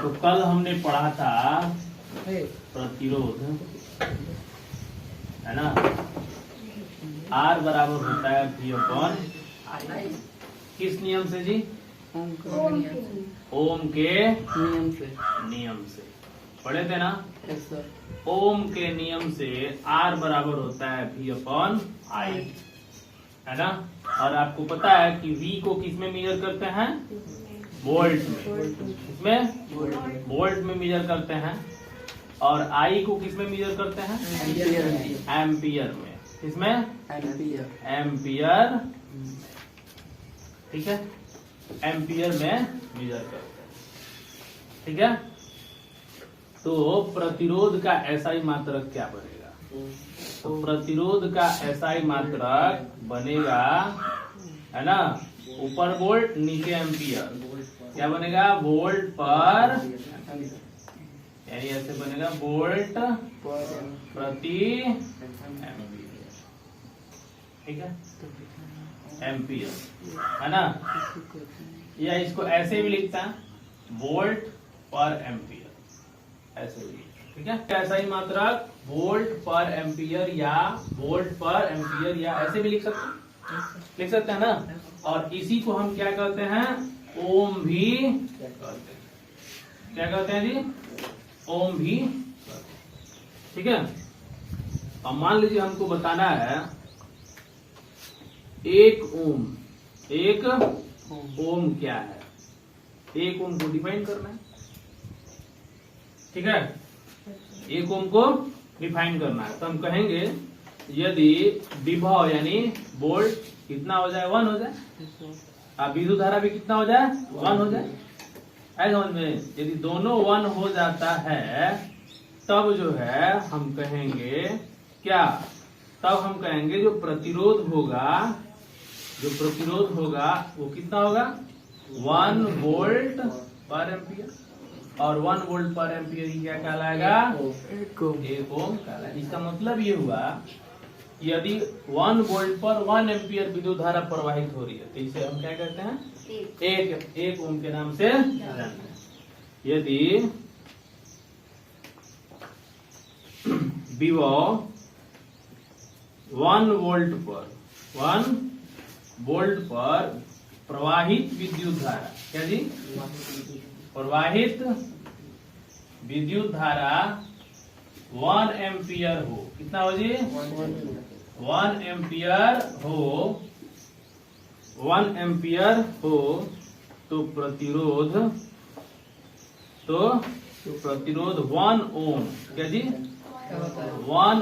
तो कल हमने पढ़ा था प्रतिरोध, है ना, R बराबर होता है V अपॉन I। किस नियम से जी? ओम के नियम से पढ़े थे ना। ओम के नियम से R बराबर होता है V अपॉन I, है ना। और आपको पता है कि V को किस में मेजर करते हैं? वोल्ट में। इसमें वोल्ट में मेजर करते हैं। और I को किस में मेजर करते हैं? एम्पियर में। किसमें? एम्पियर। ठीक है, एम्पियर में मेजर करते हैं। ठीक है, तो प्रतिरोध का SI मात्रक क्या बनेगा? तो प्रतिरोध का SI मात्रक बनेगा, है ना, ऊपर वोल्ट नीचे एम्पियर। क्या बनेगा? वोल्ट पर, यानी ऐसे बनेगा वोल्ट प्रति एम्पियर। ठीक है, एम्पियर, है ना। या इसको ऐसे भी लिखता है वोल्ट पर एम्पियर, ऐसे भी। ठीक है, ऐसा ही मात्रक वोल्ट पर एम्पियर या वोल्ट पर एम्पियर या ऐसे भी लिख सकते हैं ना। और इसी को हम क्या कहते हैं? ओम भी कहते हैं। क्या कहते हैं जी? ओम भी। ठीक है, अब मान लीजिए हमको बताना है एक ओम क्या है। एक ओम को डिफाइन करना है। ठीक है, एक ओम को डिफाइन करना है तो हम कहेंगे यदि विभव यानी वोल्ट कितना हो जाए? 1 हो जाए। अब विद्युत धारा भी कितना हो जाए? 1 हो जाए। ऐसा समझ में, यदि दोनों 1 हो जाता है तब जो है हम कहेंगे क्या? तब हम कहेंगे जो प्रतिरोध होगा वो कितना होगा? 1 वोल्ट पर एम्पियर। और 1 वोल्ट पर एम्पियर ही क्या कहलाएगा? एक ओम कहलाएगा। इसका मतलब ये हुआ यदि 1 वोल्ट पर 1 एम्पियर विद्युत धारा प्रवाहित हो रही है तो इसे हम क्या कहते हैं? एक ओम के नाम से जानते हैं। यदि विभव 1 वोल्ट पर प्रवाहित विद्युत धारा, क्या जी? प्रवाहित विद्युत धारा 1 एम्पियर हो। कितना हो जी? 1 एम्पियर हो। 1 एम्पियर हो तो प्रतिरोध 1 ओम, क्या जी? 1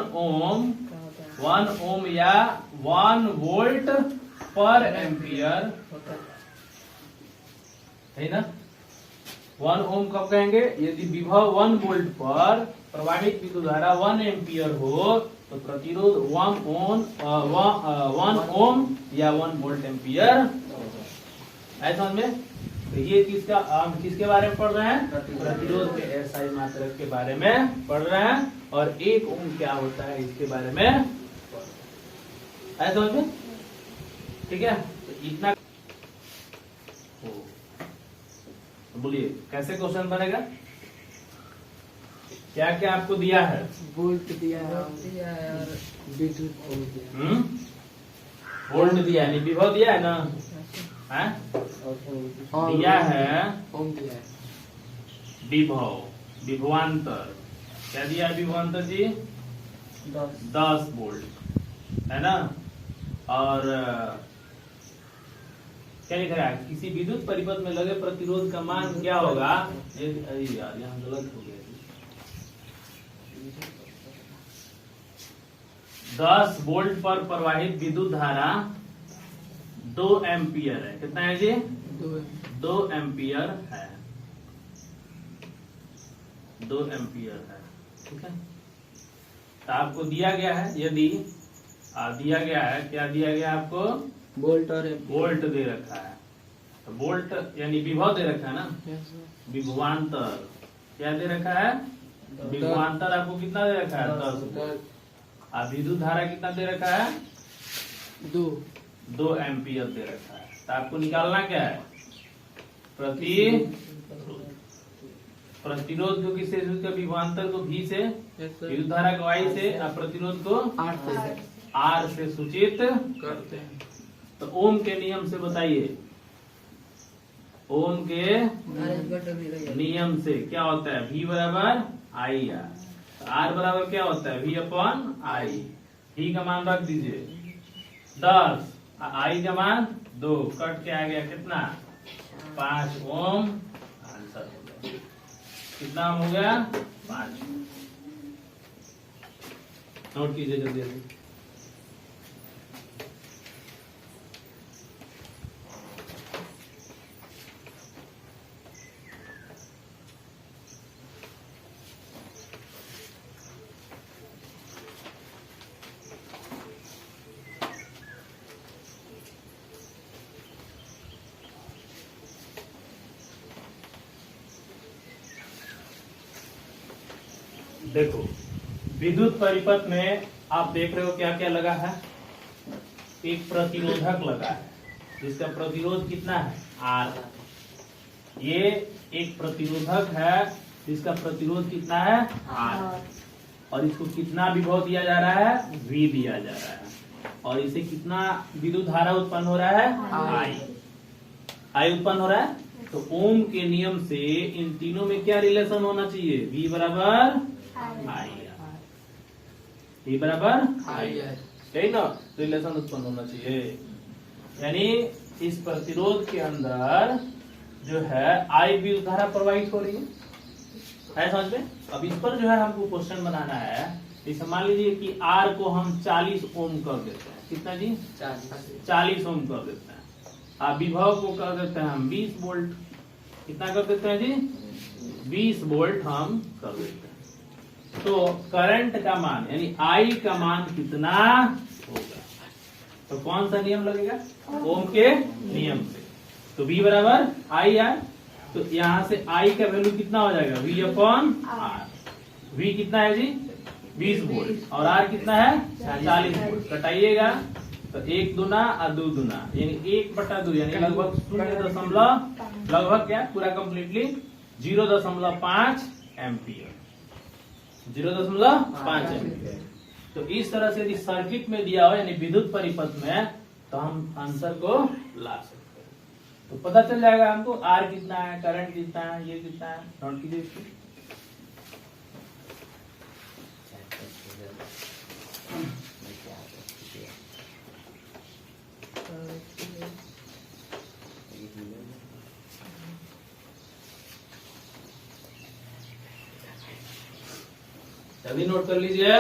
ओम या 1 वोल्ट पर एम्पियर, है ना। 1 ओम कब कहेंगे? यदि विभव 1 वोल्ट पर प्रवाहित विद्युत धारा 1 एम्पियर हो तो प्रतिरोध 1 ओम या 1 वोल्ट एम्पियर। ऐसा में तो ये किसके बारे में पढ़ रहे हैं? प्रतिरोध के SI मात्रक के बारे में पढ़ रहे हैं। और 1 ओम क्या होता है इसके बारे में ऐसा में। ठीक है, तो इतना बोलिए कैसे क्वेश्चन बनेगा? क्या क्या आपको दिया है? वोल्ट दिया है और विद्युत वोल्ट दिया है, विभव दिया है ना, है? दिया है ओम दिया है। विभवांतर क्या दिया है? विभवांतर जी 10 वोल्ट, है ना। और क्या लिख रहा है? किसी विद्युत परिपथ में लगे प्रतिरोध का मान क्या होगा? अरे यार यहाँ गलत हो गया। 10 वोल्ट पर प्रवाहित विद्युत धारा 2 एम्पियर है। कितना है जी? 2 एम्पियर है। 2 एम्पियर है। ठीक है, तो आपको दिया गया है, यदि दिया गया है, क्या दिया गया आपको? वोल्ट और वोल्ट दे रखा है। तो वोल्ट यानी विभव दे रखा है ना। विभवांतर क्या दे रखा है? विभवांतर आपको कितना दे रखा है? 10। और विद्युत धारा कितना दे रखा है? 2 एम्पियर दे रखा है। तो आपको निकालना क्या है? प्रति प्रतिरोध को किससे सूचित कर, विभवांतर को V से, एक विद्युत धारा को I से, और प्रतिरोध को 8 से R से सूचित। करते हैं। तो ओम के नियम से बताइए, ओम के नियम से क्या होता है, V बराबर आई आर, R बराबर क्या होता है, V अपॉन आई। V का मान रख दीजिए 10, I का मान 2, कट के आ गया कितना, 5 ओम। आंसर हो गया, कितना ओम हो गया, 5। नोट कीजिए जल्दी जल्दी। देखो विद्युत परिपथ में आप देख रहे हो क्या क्या लगा है, एक प्रतिरोधक लगा है जिसका प्रतिरोध कितना है, R। ये एक प्रतिरोधक है जिसका प्रतिरोध कितना है, R। और इसको कितना विभव दिया जा रहा है, V दिया जा रहा है। और इसे कितना विद्युत धारा उत्पन्न हो रहा है, I उत्पन्न हो रहा है। तो ओम के नियम से इन तीनों में क्या रिलेशन होना चाहिए, V बराबर आई, V बराबर आई, सही ना, रिलेशन उत्पन्न होना चाहिए। यानी इस प्रतिरोध के अंदर जो है आई विद्युत धारा प्रवाहित हो रही है समझ में। अब इस पर जो है हमको क्वेश्चन बनाना है। इसे मान लीजिए कि R को हम 40 ओम कर देते हैं, कितना जी, 40 ओम कर देते हैं। अब विभव को कर देते हैं हम 20 वोल्ट, कितना कर देते हैं जी, 20 वोल्ट हम कर देते हैं। तो करंट का मान यानी I का मान कितना होगा, तो कौन सा नियम लगेगा, ओम के नियम से। तो V बराबर आई आर, तो यहाँ से I का वैल्यू कितना हो जाएगा, V अपॉन R। V कितना है जी, 20 वोल्ट, और R कितना है, 40 वोल्ट। कटाइएगा तो 1 दूना और 2 दूना यानी 1/2 यानी लगभग 0 लगभग क्या पूरा कंप्लीटली 0.5 एम्पियर, 0.5 एम्पियर। तो इस तरह से यदि सर्किट में दिया हो यानी विद्युत परिपथ में, तो हम आंसर को ला सकते हैं। तो पता चल जाएगा हमको R कितना है, करंट कितना है, ये कितना है। नोट कीजिए इसको। जल्दी नोट कर लीजिए।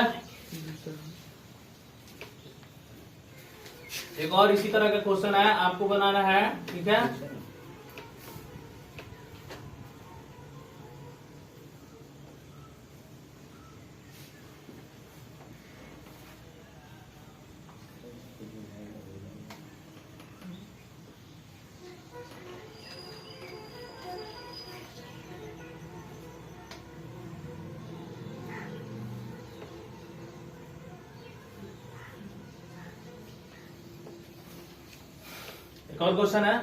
एक और इसी तरह का क्वेश्चन है, आपको बनाना है, ठीक है। एक और क्वेश्चन है,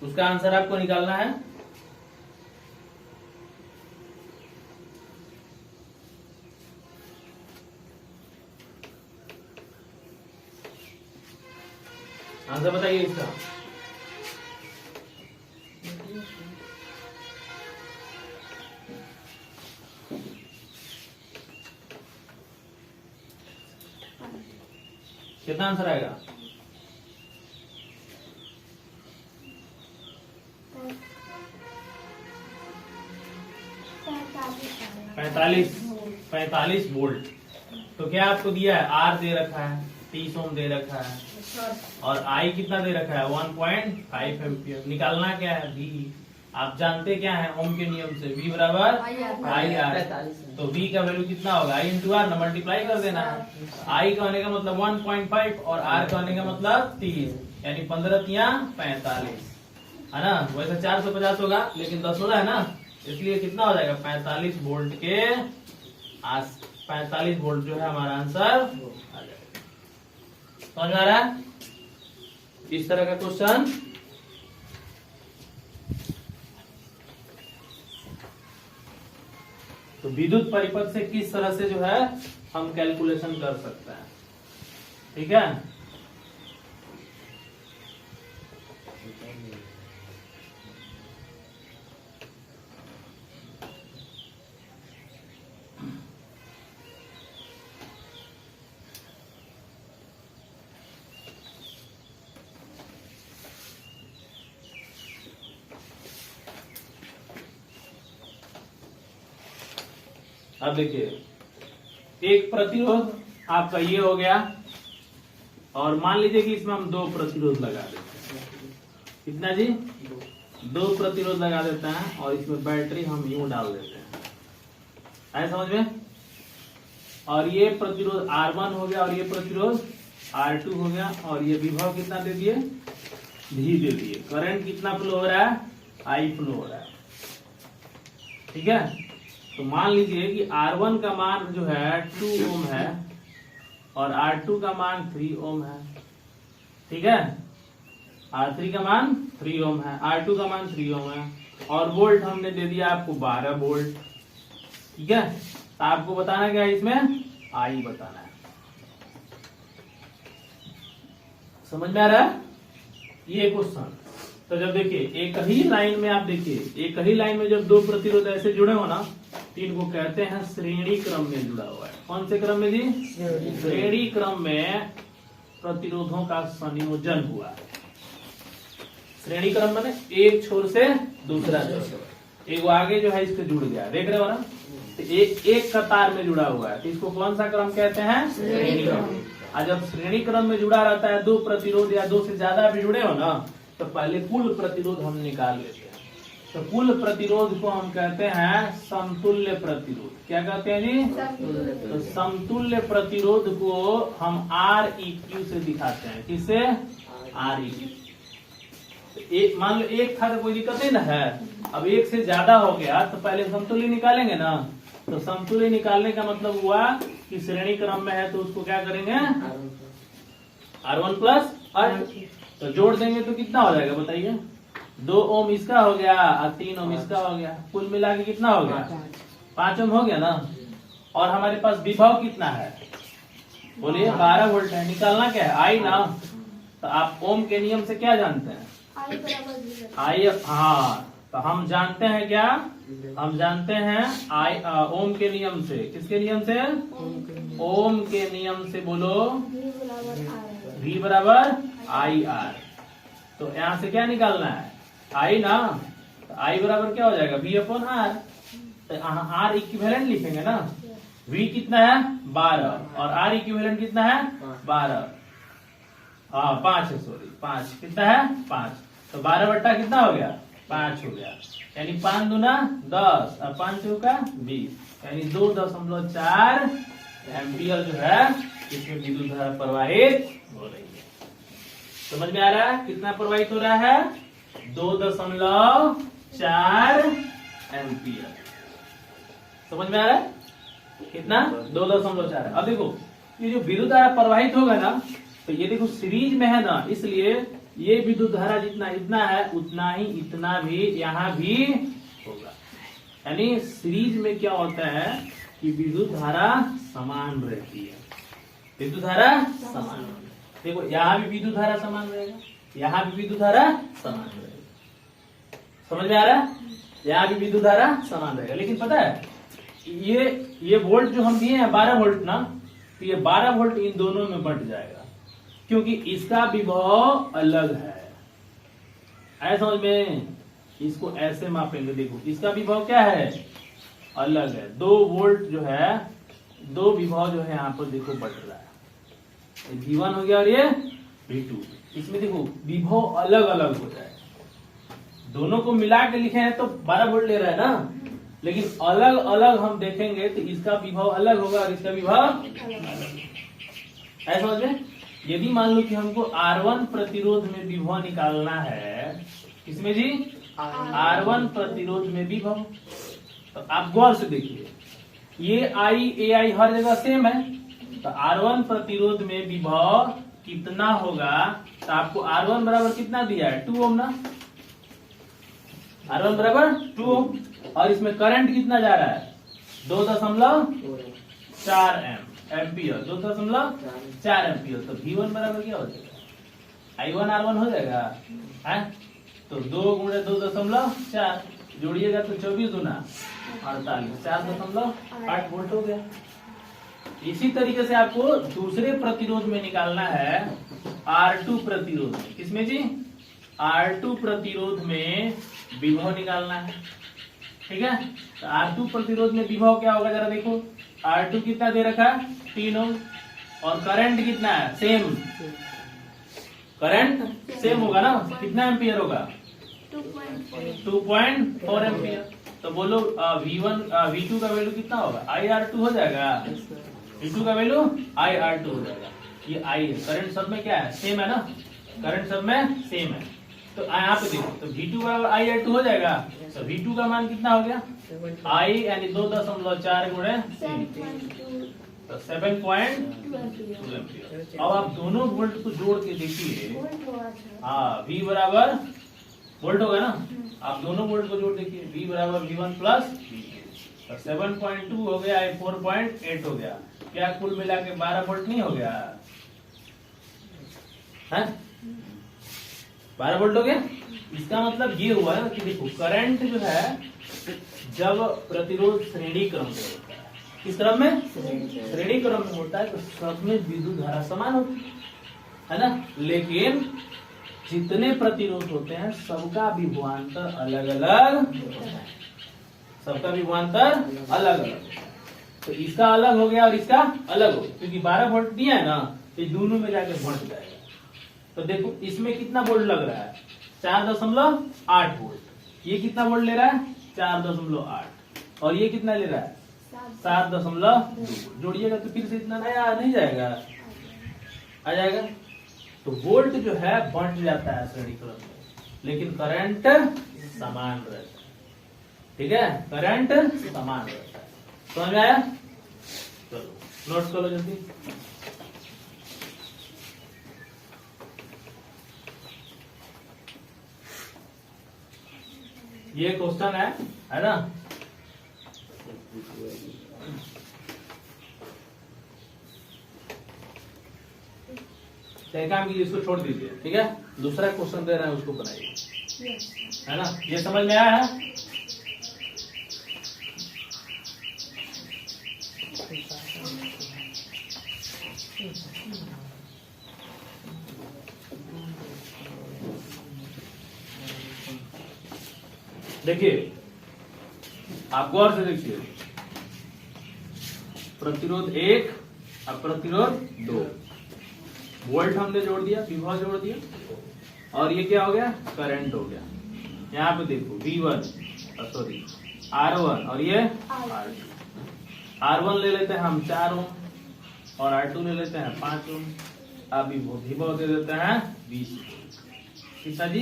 उसका आंसर आपको निकालना है। आंसर बताइए इसका। कितना आंसर आएगा, 45 वोल्ट। तो क्या आपको दिया है, R दे रखा है 30 ओम दे रखा है, और I कितना दे रखा है 1.5 एम्पियर। निकालना क्या है, V। आप जानते क्या है ओम के नियम से, V बराबर आई आर। तो V का वैल्यू कितना होगा, I इंटू आर, मल्टीप्लाई कर देना है। I का होने का मतलब 1.5 और R का होने का मतलब 30, यानी 15×3=45 है ना। वैसे 450 होगा लेकिन 10 हो रहा है ना, इसलिए कितना हो जाएगा 45 वोल्ट के 45 वोल्ट जो है हमारा आंसर आ जाएगा। समझ में आ रहा है इस तरह का क्वेश्चन। तो विद्युत परिपथ से किस तरह से जो है हम कैलकुलेशन कर सकते हैं, ठीक है। अब देखिए एक प्रतिरोध आपका ये हो गया, और मान लीजिए कि इसमें हम 2 प्रतिरोध लगा देते हैं। कितना जी? 2 प्रतिरोध लगा देते हैं और इसमें बैटरी हम यूं डाल देते हैं, आए समझ में। और ये प्रतिरोध R1 हो गया और ये प्रतिरोध R2 हो गया, और ये विभव कितना दे दिए? V दे दिए। करंट कितना फ्लो हो रहा है? I फ्लो हो रहा है, ठीक है। तो मान लीजिए कि R1 का मान जो है 2 ओम है और R2 का मान 3 ओम है, ठीक है। R3 का मान 3 ओम है, R2 का मान 3 ओम है, और वोल्ट हमने दे दिया आपको 12 वोल्ट, ठीक है। तो आपको बताना क्या है इसमें? I बताना है। समझ में आ रहा है ये क्वेश्चन? तो जब देखिए एक ही लाइन में, आप देखिए एक ही लाइन में जब 2 प्रतिरोध ऐसे जुड़े हो ना, तो इनको कहते हैं श्रेणी क्रम में जुड़ा हुआ है। कौन से क्रम में जी? श्रेणी क्रम में प्रतिरोधों का संयोजन हुआ है। श्रेणी क्रम माने एक छोर से दूसरा छोर, एक वो आगे जो है इस पे जुड़ गया, देख रहे हो ना। तो एक कतार में जुड़ा हुआ है, तो इसको कौन सा क्रम कहते हैं? श्रेणी क्रम। और जब श्रेणी क्रम में जुड़ा रहता है 2 प्रतिरोध या 2 से ज्यादा भी जुड़े हो ना, तो पहले कुल प्रतिरोध हम निकाल लेते हैं। तो कुल प्रतिरोध को हम कहते हैं समतुल्य प्रतिरोध। क्या कहते हैं जी? तो समतुल्य प्रतिरोध को हम Req से दिखाते हैं। किससे? Req। एक मान लो एक था तो कोई दिक्कत नहीं ना है, अब एक से ज्यादा हो गया तो पहले समतुल्य निकालेंगे ना। तो समतुल्य निकालने का मतलब हुआ कि श्रेणी क्रम में है तो उसको क्या करेंगे? R1 प्लस R2, तो जोड़ देंगे तो कितना हो जाएगा बताइए? 2 ओम इसका हो गया और 3 ओम इसका हो गया, कुल मिला के कितना हो गया? 5 ओम हो गया ना। और हमारे पास विभव कितना है? बोलिए 12 वोल्ट है। निकालना क्या है? आई ना। तो आप ओम के नियम से क्या जानते हैं? आई। हाँ, तो हम जानते हैं क्या? हम जानते हैं आई ओम के नियम से। किसके नियम से? ओम के नियम से। बोलो V बराबर IR। तो यहाँ से क्या निकालना है? I ना। तो I बराबर क्या हो जाएगा? V upon R। तो यहाँ R इक्विवेलेंट लिखेंगे ना। V कितना है? 12, और R इक्विवेलेंट कितना है? 12। हाँ 5 है, सॉरी 5। कितना है? 5। तो 12 बट्टा कितना हो गया? 5 हो गया। यानी 5 दूना 10 और 5 चौका 20, यानी 2.4 एम्पियर जो है इसमें विद्युत धारा प्रवाहित हो रही है। समझ में आ रहा है कितना प्रवाहित हो रहा है? 2.4 एम्पियर। समझ में आ रहा है कितना? 2.4। अब देखो ये जो विद्युत धारा प्रवाहित होगा ना, तो ये देखो सीरीज में है ना, इसलिए ये विद्युत धारा जितना इतना है उतना ही इतना भी यहाँ भी होगा। यानी सीरीज में क्या होता है कि विद्युत धारा समान रहती है। विद्युत धारा समान, देखो यहाँ भी विद्युत धारा समान रहेगा, यहाँ भी विद्युत धारा समान रहेगा। समझ में आ रहा है? यहाँ भी विद्युत धारा समान रहेगा। लेकिन पता है ये वोल्ट जो हम दिए हैं 12 वोल्ट ना, तो ये 12 वोल्ट इन दोनों में बंट जाएगा, क्योंकि इसका विभव अलग है। ऐसा समझ में, इसको ऐसे मापेंगे। देखो इसका विभव क्या है? अलग है। 2 वोल्ट जो है, 2 विभव जो है यहाँ पर देखो बढ़ रहा है। V1 हो गया और ये V2। इसमें देखो विभव अलग अलग हो जाए। दोनों को मिला के लिखे हैं तो 12 वोल्ट ले रहा है ना, लेकिन अलग अलग हम देखेंगे तो इसका विभव अलग होगा और इसका विभव ऐसा समझ में। यदि मान लो कि हमको R1 प्रतिरोध में विभव निकालना है, किसमें जी? R1 प्रतिरोध में विभव। तो आप गौर से देखिए, ये AI हर जगह सेम है। तो R1 प्रतिरोध में विभव कितना होगा? तो आपको R1 बराबर कितना दिया है? 2 ओम ना। R1 बराबर 2 ओम, और इसमें करंट कितना जा रहा है? 2.4 एम्पियर, 2.4 एम्पियर। तो V1 बराबर क्या हो जाएगा, I1 R1 हो जाएगा है। तो 2 गुणे 2.4 जोड़िएगा तो 24 गुना 48, 4.8 वोल्ट हो गया। इसी तरीके से आपको दूसरे प्रतिरोध में निकालना है, R2 प्रतिरोध में। किसमें जी, R2 प्रतिरोध में विभव निकालना है। ठीक है, तो R2 प्रतिरोध में विभव क्या होगा जरा देखो। R2 कितना दे रखा है, 3 ओम, और करंट कितना है, सेम। करंट सेम होगा ना, कितना एम्पियर होगा, 2.4 एम्पियर। तो बोलो V1 V2 का वैल्यू कितना होगा, IR2 हो जाएगा। V2 का वैल्यू IR2 हो जाएगा। ये I है, करंट सब में क्या है, सेम है ना, करंट सब में सेम है। तो यहाँ पे देखो, तो V2 बराबर IR2 हो जाएगा। तो V2 का मान कितना हो गया, I यानी 2.4 गुणे 7.2 एम्पियर। अब आप दोनों वोल्ट को जोड़ के देखिए, हाँ V बराबर वोल्ट होगा ना, आप दोनों वोल्ट को जोड़ देखिए, V बराबर V1 प्लस V2, और 7.2 हो गया, 4.8 हो गया। क्या कुल मिला के 12 वोल्ट नहीं हो गया है, 12 वोल्ट हो गया। इसका मतलब ये हुआ कि देखो करंट जो है जब प्रतिरोध श्रेणी क्रम में होता है, किस क्रम में, श्रेणी क्रम में होता है, तो सब में विद्युत धारा समान होती है ना। लेकिन जितने प्रतिरोध होते हैं सबका विभवांतर अलग अलग, सबका विभवांतर अलग अलग। तो इसका अलग हो गया और इसका अलग हो गया, क्योंकि 12 वोल्ट दिया है ना, तो दोनों में जाके बढ़ जाएगा। तो देखो इसमें कितना वोल्ट लग रहा है, 4.8 वोल्ट। ये कितना वोल्ट ले रहा है, 4.8, और ये कितना ले रहा है, 7.2। जोड़िएगा तो फिर से इतना नया नहीं जाएगा, आ जाएगा। तो वोल्ट जो है बढ़ जाता है श्रेणी क्रम में, लेकिन करंट समान रहता है। ठीक है, करंट समान रहता है। समझ में आया, चलो नोट करो जल्दी। ये क्वेश्चन है ना। काम कीजिए, इसको छोड़ दीजिए। ठीक है, दूसरा क्वेश्चन दे रहे हैं उसको बनाइए, है ना। ये समझ में आया है, देखिए आप गौर से देखिए, प्रतिरोध 1 और प्रतिरोध 2, वोल्ट हमने जोड़ दिया, विभव जोड़ दिया, और ये क्या हो गया, करंट हो गया। यहाँ पे देखो V1 सॉरी R1 और ये R2। R1 ले लेते हैं हम 4 ओम और R2 ले लेते हैं 5 ओम। अब विभव दे देते हैं 20 वोल्ट। कितना जी,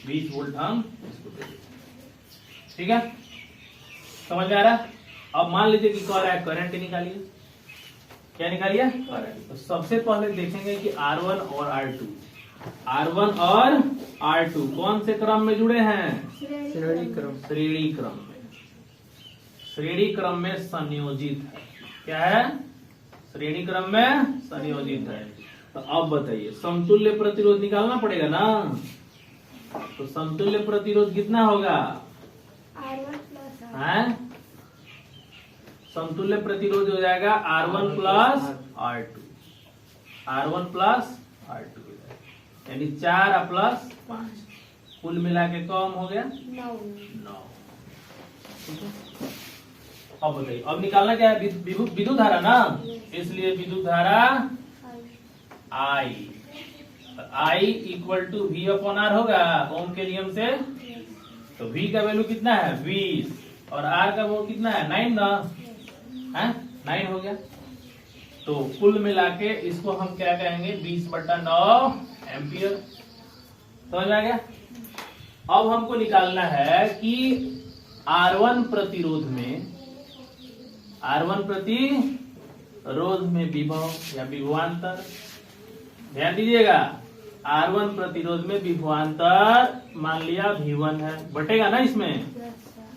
20 वोल्ट हम इसको दे देते हैं। ठीक है, समझ में आ रहा है। अब मान लीजिए कि कह रहा है करंट निकालिए, क्या निकालिए, करंट। तो सबसे पहले देखेंगे कि R1 और R2, R1 और R2 कौन से क्रम में जुड़े हैं, श्रेणी क्रम, श्रेणी क्रम में, श्रेणी क्रम में संयोजित है। क्या है, श्रेणी क्रम में संयोजित है। तो अब बताइए, समतुल्य प्रतिरोध निकालना पड़ेगा ना। तो समतुल्य प्रतिरोध कितना होगा, है समतुल्य प्रतिरोध हो जाएगा R1 plus R2, R1 plus R2 यानी 4 प्लस 5, कुल मिला के कम हो गया 9। अब बताइए, अब निकालना क्या है, विद्युत धारा ना, इसलिए विद्युत धारा I equal to V upon R होगा ओम के नियम से। तो V का वैल्यू कितना है 20, और R का वो कितना है 9 ना, है 9 हो गया। तो कुल मिला के इसको हम क्या कहेंगे, 20/9 एम्पियर। समझ आ गया। अब हमको निकालना है कि R1 प्रतिरोध में विभव या विभवांतर। ध्यान दीजिएगा, R1 प्रतिरोध में विभवांतर मान लिया V1 है, बटेगा ना इसमें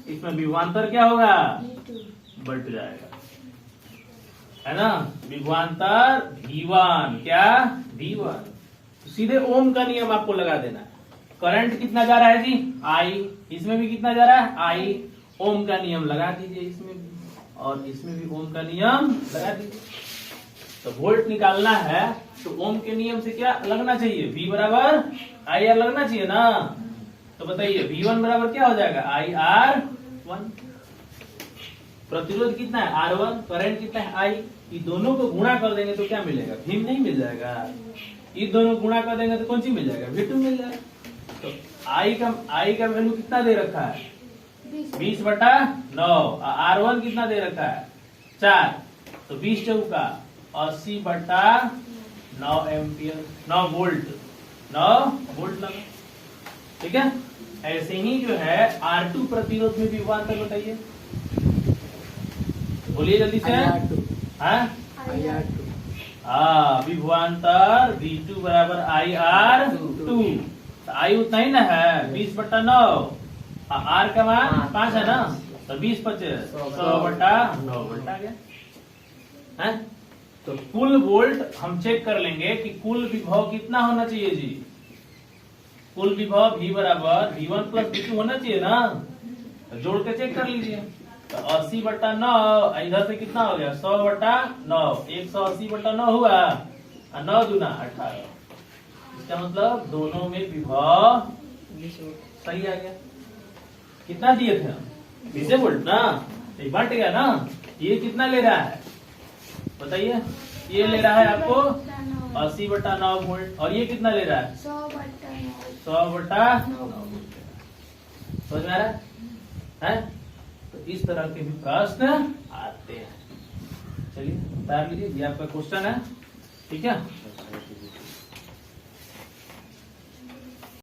विभवांतर क्या होगा बढ़ जाएगा, है ना। विभवांतर V1 क्या V1, तो सीधे ओम का नियम आपको लगा देना है। करंट कितना जा रहा है जी I, इसमें भी कितना जा रहा है I, ओम का नियम लगा दीजिए इसमें भी, और इसमें भी ओम का नियम लगा दीजिए। तो वोल्ट निकालना है तो ओम के नियम से क्या लगना चाहिए, V बराबर IR लगना चाहिए ना। तो बताइए V1 बराबर क्या हो जाएगा IR1, प्रतिरोध कितना है R1, करंट कितना है I, ये दोनों को गुणा कर देंगे तो क्या मिलेगा, V नहीं मिल जाएगा। ये दोनों को गुणा कर देंगे तो कौन सी मिल जाएगा, V2 मिल जाएगा। तो I का वैल्यू कितना दे रखा है 20/9, R1 कितना दे रखा है 4, तो 20 चौका 80/9 एम्पियर, 9 वोल्ट लगा। ठीक है, ऐसे ही जो है R2 प्रतिरोध में भी विभवांतर बताइए, बोलिए जल्दी से। हाँ विभवांतर V2 बराबर IR2, तो I उतना ही ना है 20/9, R का मान 5 है ना, तो 20 25 100/9 वोल्ट आ गया है। तो कुल वोल्ट हम चेक कर लेंगे कि कुल विभव कितना होना चाहिए जी, कुल विभव V बराबर V1 + V2 होना चाहिए ना, तो जोड़ के चेक कर लीजिए। तो 80/9 इधर से कितना हो गया 100/9, 180/9 हुआ, 9 दूना 18, इसका मतलब दोनों में विभव सही आ गया। कितना दिए थे हम 20 वोल्ट ना, ये बंट गया ना। ये कितना ले रहा है बताइए, ये ले रहा है आपको 80/9 वोल्ट, और ये कितना ले रहा है 100/9 समझ में आ रहा है। तो इस तरह के भी प्रश्न आते हैं। चलिए उतार लीजिए, ये आपका क्वेश्चन है, ठीक है।